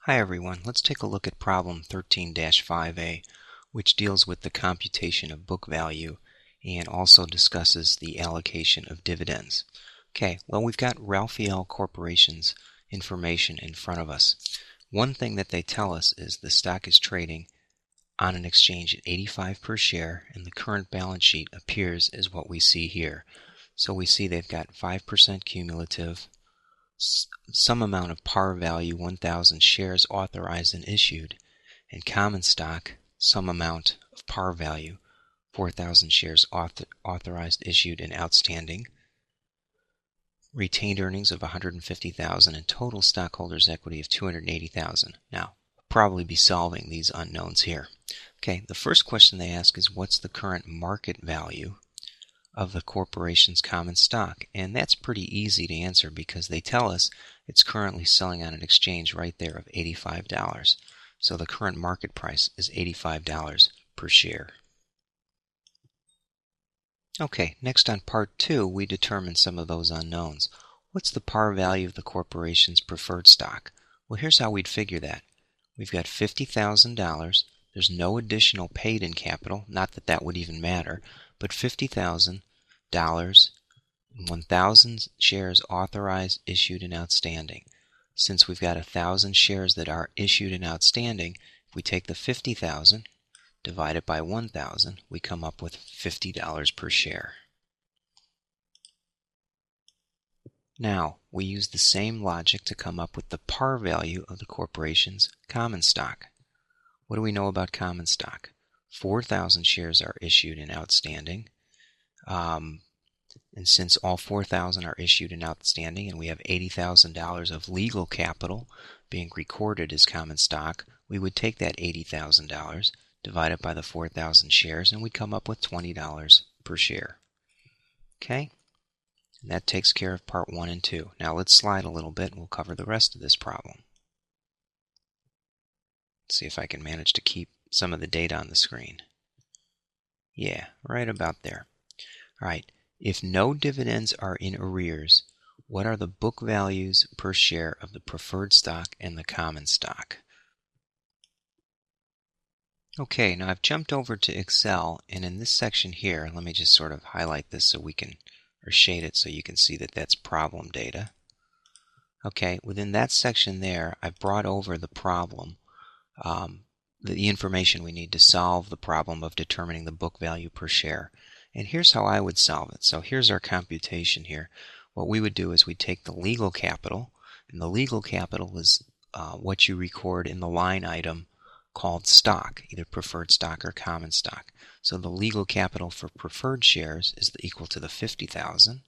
Hi everyone, let's take a look at problem 13-5A, which deals with the computation of book value and also discusses the allocation of dividends. Okay, well, we've got Raphael Corporation's information in front of us. One thing that they tell us is the stock is trading on an exchange at 85 per share, and the current balance sheet appears as what we see here. So we see they've got 5% cumulative, some amount of par value, 1,000 shares authorized and issued, and common stock, some amount of par value, 4,000 shares authorized, issued, and outstanding, retained earnings of 150,000, and total stockholders' equity of 280,000. Now, we'll probably be solving these unknowns here. Okay, the first question they ask is what's the current market value of the corporation's common stock? And that's pretty easy to answer because they tell us it's currently selling on an exchange right there of $85. So the current market price is $85 per share. Okay, next on part 2, we determine some of those unknowns. What's the par value of the corporation's preferred stock? Well, here's how we'd figure that. We've got $50,000. There's no additional paid in capital, not that that would even matter, but $50,000, 1,000 shares authorized, issued, and outstanding. Since we've got 1,000 shares that are issued and outstanding, if we take the 50,000, divide it by 1,000, we come up with $50 per share. Now, we use the same logic to come up with the par value of the corporation's common stock. What do we know about common stock? 4,000 shares are issued and outstanding. And since all 4,000 are issued and outstanding, and we have $80,000 of legal capital being recorded as common stock, we would take that $80,000, divide it by the 4,000 shares, and we'd come up with $20 per share. Okay? And that takes care of part 1 and 2. Now let's slide a little bit and we'll cover the rest of this problem. Let's see if I can manage to keep some of the data on the screen. Yeah, right about there. All right, if no dividends are in arrears, what are the book values per share of the preferred stock and the common stock? Okay, now I've jumped over to Excel, and in this section here, let me just sort of highlight this so we can, or shade it so you can see that that's problem data. Okay, within that section there, I've brought over the problem, the information we need to solve the problem of determining the book value per share. And here's how I would solve it. So here's our computation here. What we would do is we take the legal capital, and the legal capital is what you record in the line item called stock, either preferred stock or common stock. So the legal capital for preferred shares is equal to the 50,000.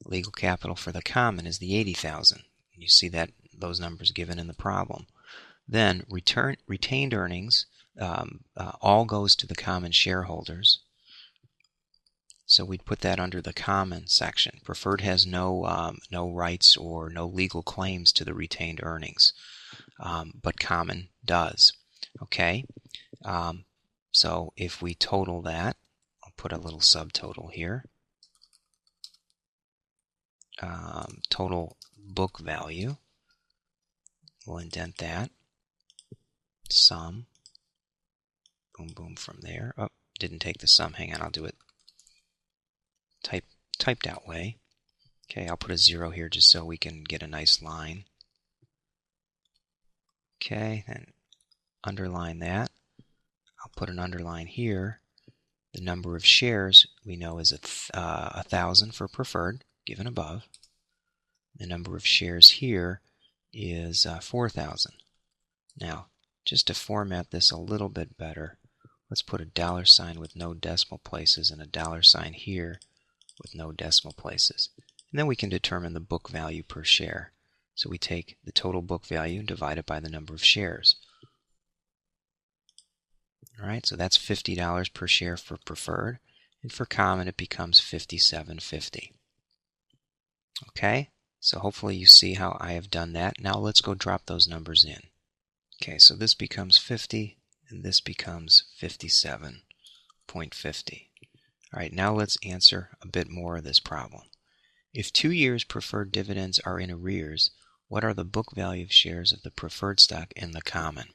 Legal capital for the common is the 80,000. You see that those numbers given in the problem. Then retained earnings all goes to the common shareholders. So we'd put that under the common section. Preferred has no rights or no legal claims to the retained earnings, but common does. Okay, so if we total that, I'll put a little subtotal here. Total book value. We'll indent that. Sum. Boom, boom from there. Oh, didn't take the sum. Hang on, I'll do it typed out way. Okay, I'll put a 0 here just so we can get a nice line. Okay, then underline that. I'll put an underline here. The number of shares we know is 1,000 for preferred, given above. The number of shares here is 4,000. Now, just to format this a little bit better, let's put a $sign with no decimal places and a $sign here with no decimal places. And then we can determine the book value per share. So we take the total book value and divide it by the number of shares. All right, so that's $50 per share for preferred, and for common it becomes $57.50. Okay, so hopefully you see how I have done that. Now let's go drop those numbers in. Okay, so this becomes 50 and this becomes 57.50. All right, now let's answer a bit more of this problem. If 2 years preferred dividends are in arrears, What are the book value of shares of the preferred stock in the common?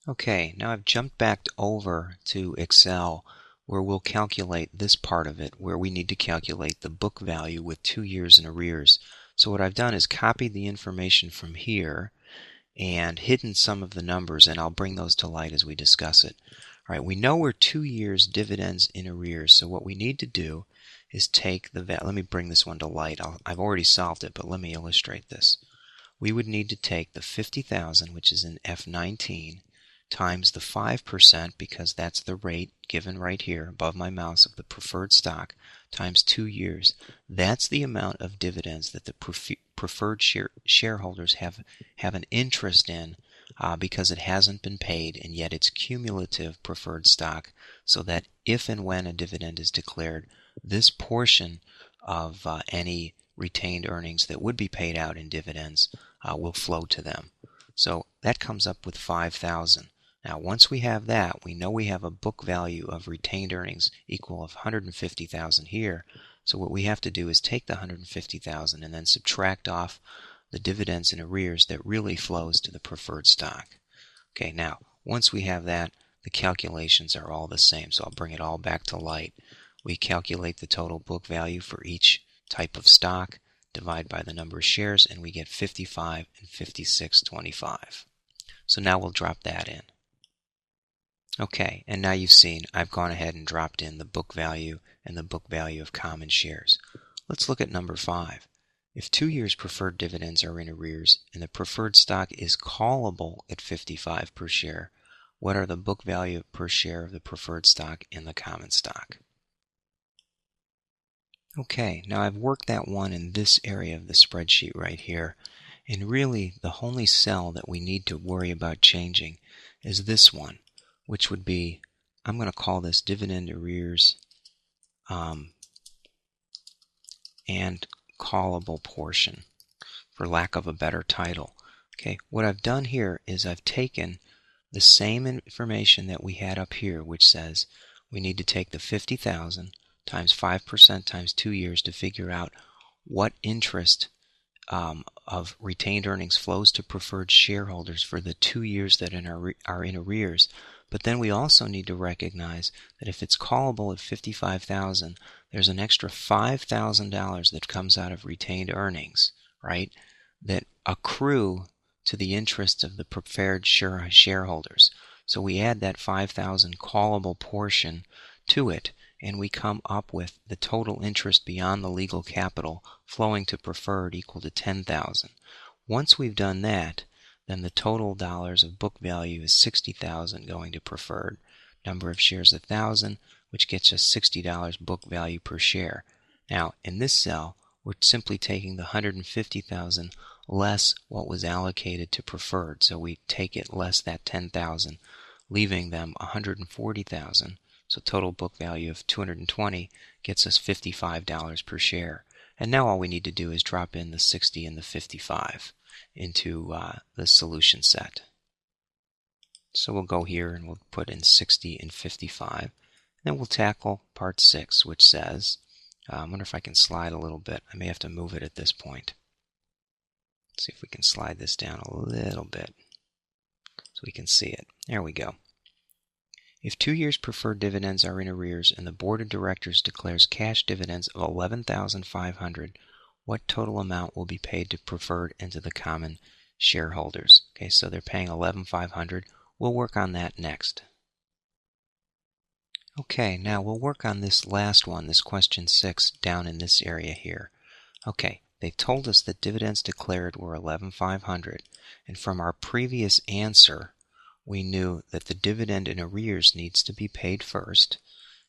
Okay, now I've jumped back over to Excel where we'll calculate this part of it, where we need to calculate the book value with 2 years in arrears. So what I've done is copied the information from here and hidden some of the numbers, and I'll bring those to light as we discuss it. All right, we know we're 2 years dividends in arrears, so what we need to do is take the let me bring this one to light. I've already solved it, but let me illustrate this. We would need to take the 50,000, which is in F19, times the 5%, because that's the rate given right here above my mouse of the preferred stock, times 2 years. That's the amount of dividends that the preferred shareholders have an interest in because it hasn't been paid, and yet it's cumulative preferred stock, so that if and when a dividend is declared, this portion of any retained earnings that would be paid out in dividends will flow to them. So that comes up with 5,000. Now, once we have that, we know we have a book value of retained earnings equal of 150,000 here. So what we have to do is take the 150,000 and then subtract off the dividends in arrears that really flows to the preferred stock. Okay, now, once we have that, the calculations are all the same. So I'll bring it all back to light. We calculate the total book value for each type of stock, divide by the number of shares, and we get 55 and 56.25. So now we'll drop that in. Okay, and now you've seen I've gone ahead and dropped in the book value and the book value of common shares. Let's look at number 5. If 2 years preferred dividends are in arrears and the preferred stock is callable at 55 per share, what are the book value per share of the preferred stock in the common stock? Okay, now I've worked that one in this area of the spreadsheet right here, and really the only cell that we need to worry about changing is this one, which would be, I'm going to call this dividend arrears and callable portion, for lack of a better title. Okay, what I've done here is I've taken the same information that we had up here, which says we need to take the 50,000 times 5% times 2 years to figure out what interest of retained earnings flows to preferred shareholders for the 2 years that are in arrears. But then we also need to recognize that if it's callable at 55,000, there's an extra $5,000 that comes out of retained earnings, right, that accrue to the interests of the preferred shareholders. So we add that 5,000 callable portion to it, and we come up with the total interest beyond the legal capital flowing to preferred equal to 10,000. Once we've done that, then the total dollars of book value is 60,000 going to preferred. Number of shares 1,000, which gets us $60 book value per share. Now, in this cell, we're simply taking the 150,000 less what was allocated to preferred. So we take it less that 10,000, leaving them 140,000. So total book value of 220 gets us $55 per share. And now all we need to do is drop in the 60 and the 55 into the solution set. So we'll go here and we'll put in 60 and 55. Then we'll tackle part 6, which says, I wonder if I can slide a little bit. I may have to move it at this point. Let's see if we can slide this down a little bit so we can see it. There we go. If 2 years preferred dividends are in arrears and the board of directors declares cash dividends of $11,500, what total amount will be paid to preferred and to the common shareholders? Okay, so they're paying $11,500. We'll work on that next. Okay, now we'll work on this last one, this question 6, down in this area here. Okay, they've told us that dividends declared were $11,500, and from our previous answer, we knew that the dividend in arrears needs to be paid first,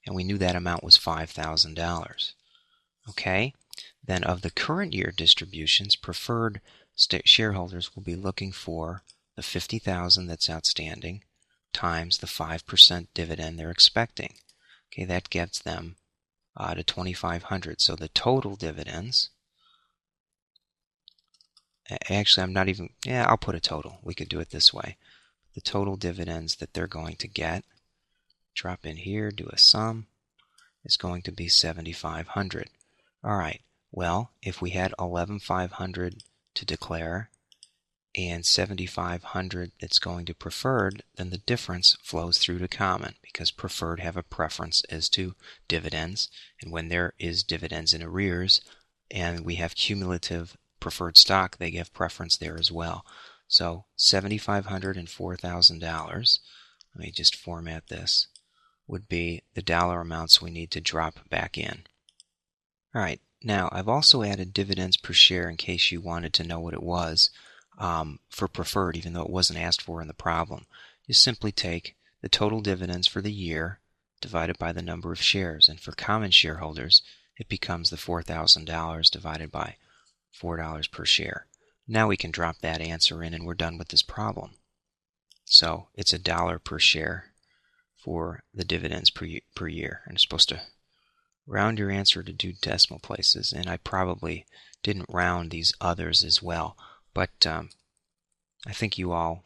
and we knew that amount was $5,000. Okay, then of the current year distributions, preferred shareholders will be looking for the $50,000 that's outstanding times the 5% dividend they're expecting. Okay, that gets them to $2,500. So the total dividends, actually I'm not even, I'll put a total. We could do it this way. The total dividends that they're going to get, drop in here, do a sum, is going to be $7,500. All right, Well, if we had 11,500 to declare and 7,500 that's going to preferred, then the difference flows through to common because preferred have a preference as to dividends, and when there is dividends in arrears and we have cumulative preferred stock, they give preference there as well. So $7,500 and $4,000, let me just format this, would be the dollar amounts we need to drop back in. All right, now I've also added dividends per share in case you wanted to know what it was for preferred, even though it wasn't asked for in the problem. You simply take the total dividends for the year divided by the number of shares, and for common shareholders it becomes the $4,000 divided by $4 per share. Now we can drop that answer in and we're done with this problem. So it's $1 per share for the dividends per year, and it's supposed to round your answer to 2 decimal places, and I probably didn't round these others as well, but I think you all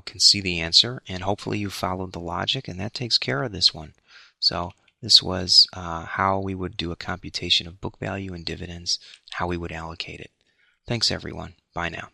can see the answer, and hopefully you followed the logic, and that takes care of this one. So this was how we would do a computation of book value and dividends, how we would allocate it. Thanks everyone. Bye now.